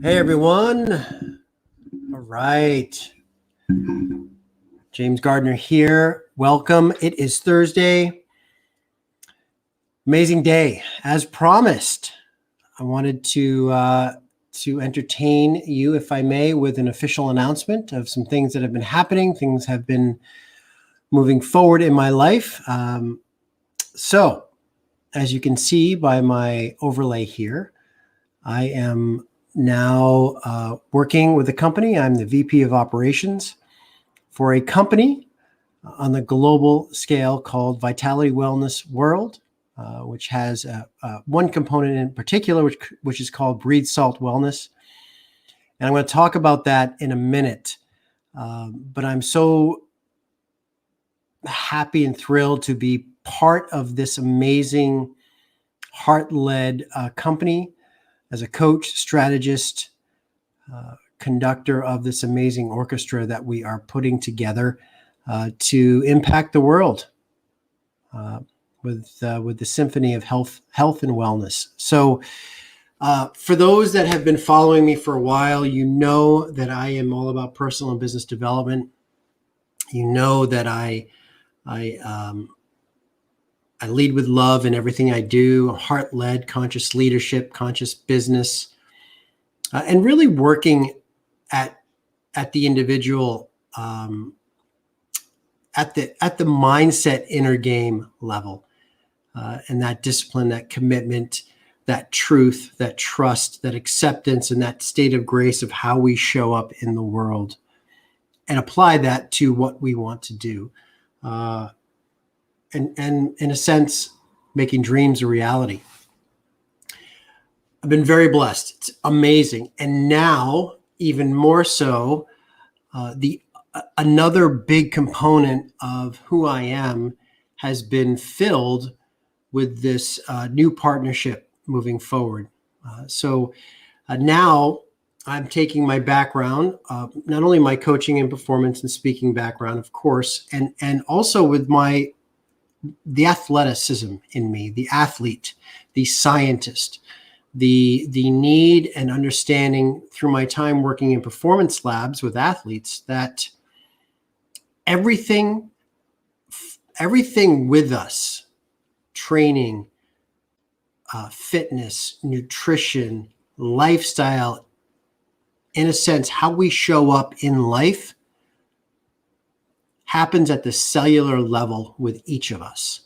Hey everyone. All right. James Gardner here. Welcome. It is Thursday. Amazing day. As promised, I wanted to entertain you, if I may, with an official announcement of some things that have been happening. Things have been moving forward in my life. So, as you can see by my overlay here, I am now working with a company. I'm the VP of operations for a company on the global scale called Vitality Wellness World, which has one component in particular, which is called Breathe Salt Wellness. And I'm going to talk about that in a minute. But I'm so happy and thrilled to be part of this amazing heart-led company as a coach, strategist, conductor of this amazing orchestra that we are putting together to impact the world with the symphony of health and wellness. So for those that have been following me for a while, you know that I am all about personal and business development. You know that I lead with love in everything I do, heart-led, conscious leadership, conscious business, and really working at the individual, at the mindset inner game level, and that discipline, that commitment, that truth, that trust, that acceptance, and that state of grace of how we show up in the world, and apply that to what we want to do. And in a sense, making dreams a reality. I've been very blessed. It's amazing. And now, even more so, another big component of who I am has been filled with this new partnership moving forward. So now I'm taking my background, not only my coaching and performance and speaking background, of course, and also with the athleticism in me, the athlete, the scientist, the need and understanding through my time working in performance labs with athletes that everything with us, training, fitness, nutrition, lifestyle, in a sense, how we show up in life happens at the cellular level with each of us.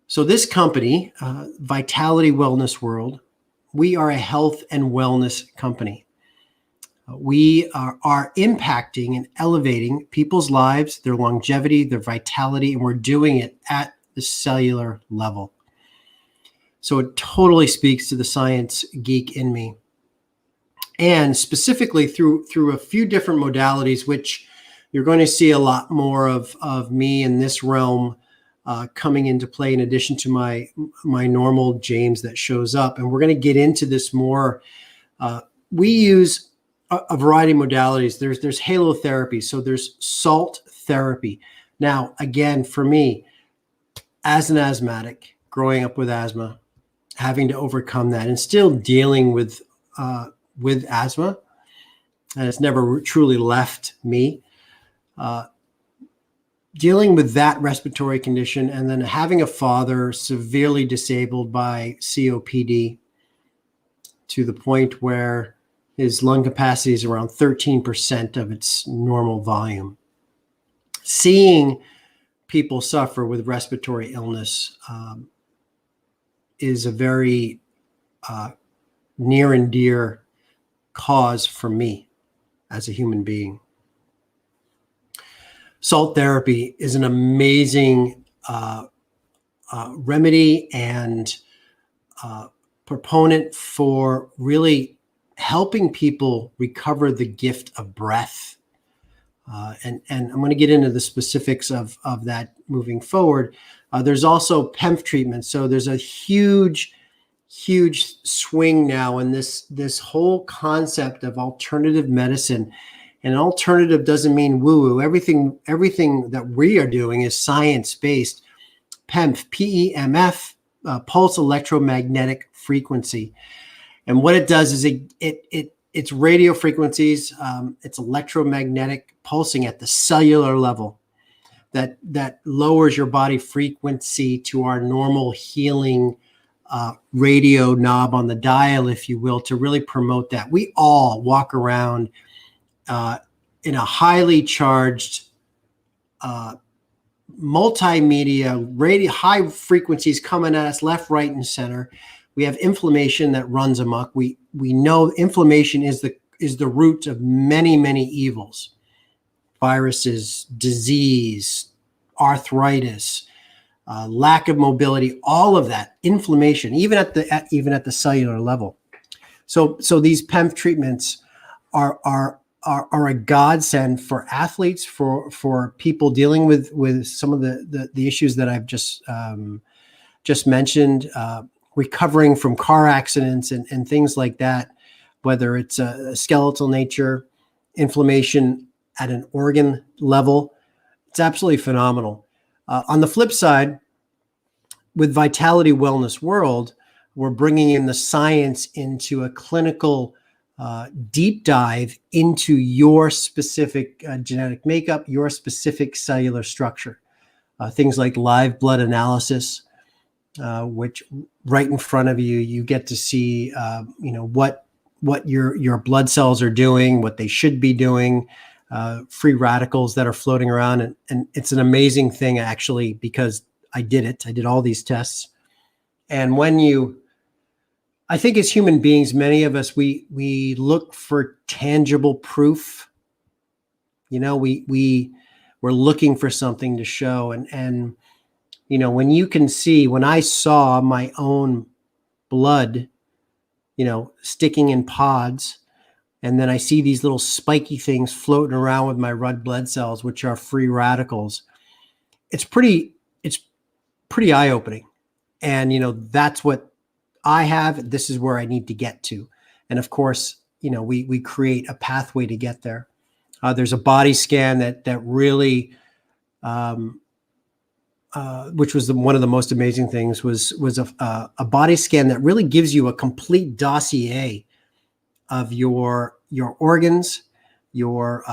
So this company, Vitality Wellness World, we are a health and wellness company. We are impacting and elevating people's lives, their longevity, their vitality, and we're doing it at the cellular level. So it totally speaks to the science geek in me. And specifically through a few different modalities, which you're going to see a lot more of me in this realm coming into play in addition to my normal James that shows up. And we're going to get into this more. We use a variety of modalities. There's halotherapy. So there's salt therapy. Now, again, for me, as an asthmatic, growing up with asthma, having to overcome that and still dealing with asthma, and it's never truly left me. Dealing with that respiratory condition and then having a father severely disabled by COPD to the point where his lung capacity is around 13% of its normal volume. Seeing people suffer with respiratory illness is a very near and dear cause for me as a human being. Salt therapy is an amazing remedy and proponent for really helping people recover the gift of breath. And I'm going to get into the specifics of that moving forward. There's also PEMF treatment. So there's a huge swing now in this whole concept of alternative medicine. And alternative doesn't mean woo-woo. Everything that we are doing is science-based. PEMF, P-E-M-F, pulse electromagnetic frequency. And what it does is it's radio frequencies, it's electromagnetic pulsing at the cellular level that lowers your body frequency to our normal healing radio knob on the dial, if you will, to really promote that. We all walk around in a highly charged multimedia radio, high frequencies coming at us left, right, and center. We have inflammation that runs amok. We know inflammation is the root of many, many evils. Viruses, disease, arthritis, lack of mobility, all of that inflammation, even at the cellular level. So these PEMF treatments are a godsend for athletes, for people dealing with some of the issues that I've just mentioned, recovering from car accidents and things like that, whether it's a skeletal nature, inflammation at an organ level. It's absolutely phenomenal. On the flip side, with Vitality Wellness World, we're bringing in the science into a clinical deep dive into your specific genetic makeup, your specific cellular structure. Things like live blood analysis, which right in front of you, you get to see, what your blood cells are doing, what they should be doing, free radicals that are floating around. And it's an amazing thing, actually, because I did all these tests. And I think as human beings, many of us, we look for tangible proof. We're looking for something to show. And when I saw my own blood, sticking in pods, and then I see these little spiky things floating around with my red blood cells, which are free radicals, it's pretty eye-opening. And, that's what I have. This is where I need to get to. And of course, we create a pathway to get there. There's a body scan that really, which was one of the most amazing things, was a body scan that really gives you a complete dossier of your organs, your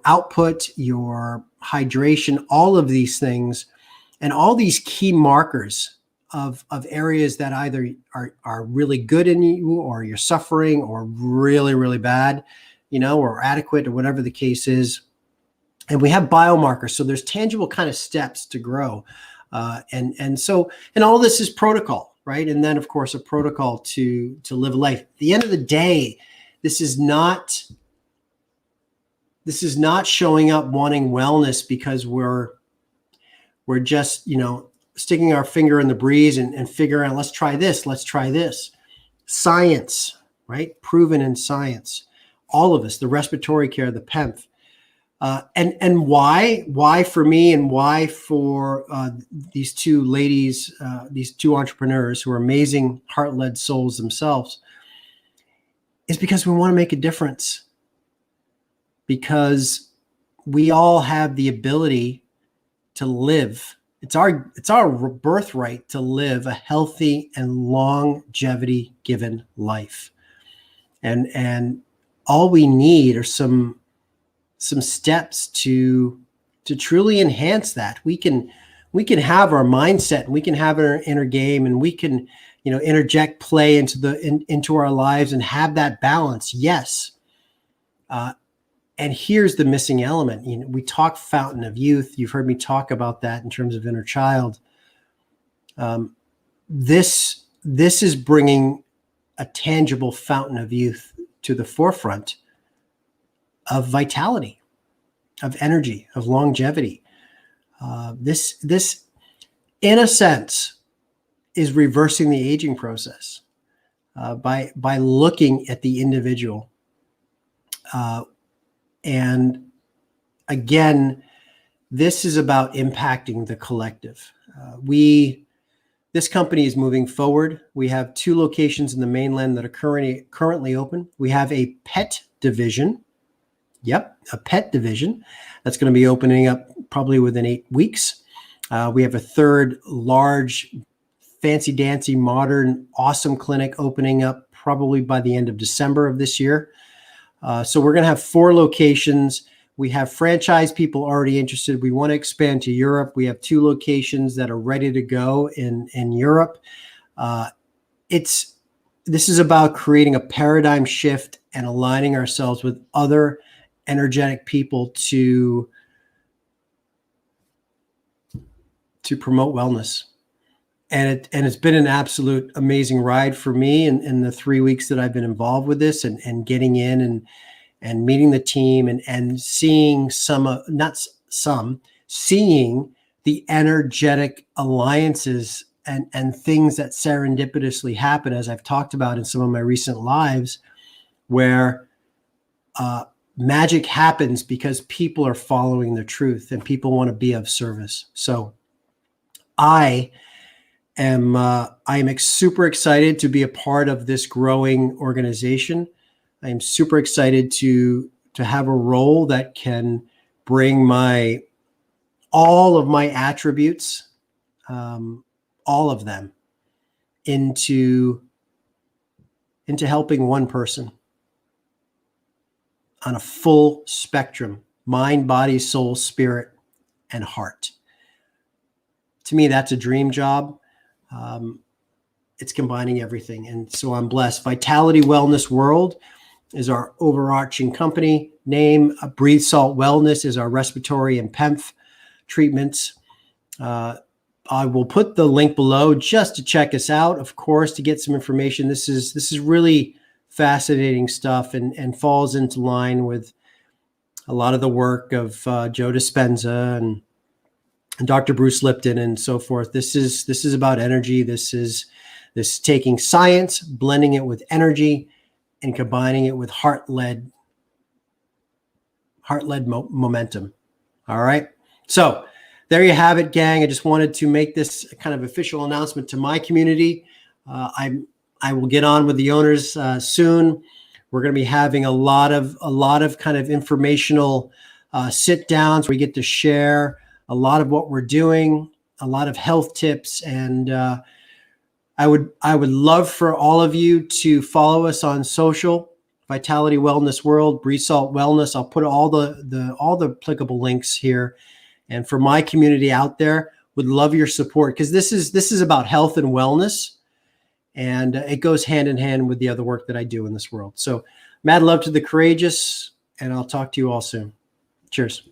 output, your hydration, all of these things, and all these key markers of areas that either are really good in you, or you're suffering, or really, really bad, or adequate, or whatever the case is. And we have biomarkers, so there's tangible kind of steps to grow, and all this is protocol, right? And then, of course, a protocol to live a life. At the end of the day, this is not showing up wanting wellness because we're just sticking our finger in the breeze and figuring out, let's try this. Science, right? Proven in science. All of us, the respiratory care, the PEMF. And why for me, and why for these two ladies, these two entrepreneurs who are amazing heart-led souls themselves, is because we want to make a difference. Because we all have the ability to live. It's our birthright to live a healthy and longevity given life. And all we need are some steps to truly enhance that. We can have our mindset, and we can have our inner game, and we can interject play into our lives and have that balance. Yes. And here's the missing element. We talk fountain of youth. You've heard me talk about that in terms of inner child. This is bringing a tangible fountain of youth to the forefront of vitality, of energy, of longevity. This, in a sense, is reversing the aging process by looking at the individual. And again, this is about impacting the collective. This company is moving forward. We have 2 locations in the mainland that are currently open. We have a pet division. Yep, a pet division that's going to be opening up probably within 8 weeks. We have a third large fancy dancy, modern, awesome clinic opening up probably by the end of December of this year. So we're going to have 4 locations. We have franchise people already interested. We want to expand to Europe. We have 2 locations that are ready to go in Europe. This is about creating a paradigm shift and aligning ourselves with other energetic people to promote wellness. And it's been an absolute amazing ride for me in the 3 weeks that I've been involved with this, and getting in and meeting the team and seeing seeing the energetic alliances and things that serendipitously happen, as I've talked about in some of my recent lives, where magic happens because people are following the truth and people want to be of service. So I am super excited to be a part of this growing organization. I am super excited to have a role that can bring all of my attributes, all of them, into helping one person on a full spectrum: mind, body, soul, spirit, and heart. To me, that's a dream job. It's combining everything. And so I'm blessed. Vitality Wellness World is our overarching company name. Breathe Salt Wellness is our respiratory and PEMF treatments. I will put the link below just to check us out, of course, to get some information. This is really fascinating stuff and falls into line with a lot of the work of Joe Dispenza and Dr. Bruce Lipton and so forth. This is about energy. This is taking science, blending it with energy, and combining it with heart-led momentum. All right. So there you have it, gang. I just wanted to make this kind of official announcement to my community. I will get on with the owners soon. We're going to be having a lot of kind of informational sit downs where we get to share a lot of what we're doing, a lot of health tips, and I would love for all of you to follow us on social: Vitality Wellness World, Breathe Salt Wellness. I'll put all the applicable links here. And for my community out there, would love your support, because this is about health and wellness, and it goes hand in hand with the other work that I do in this world. So mad love to the courageous, and I'll talk to you all soon. Cheers.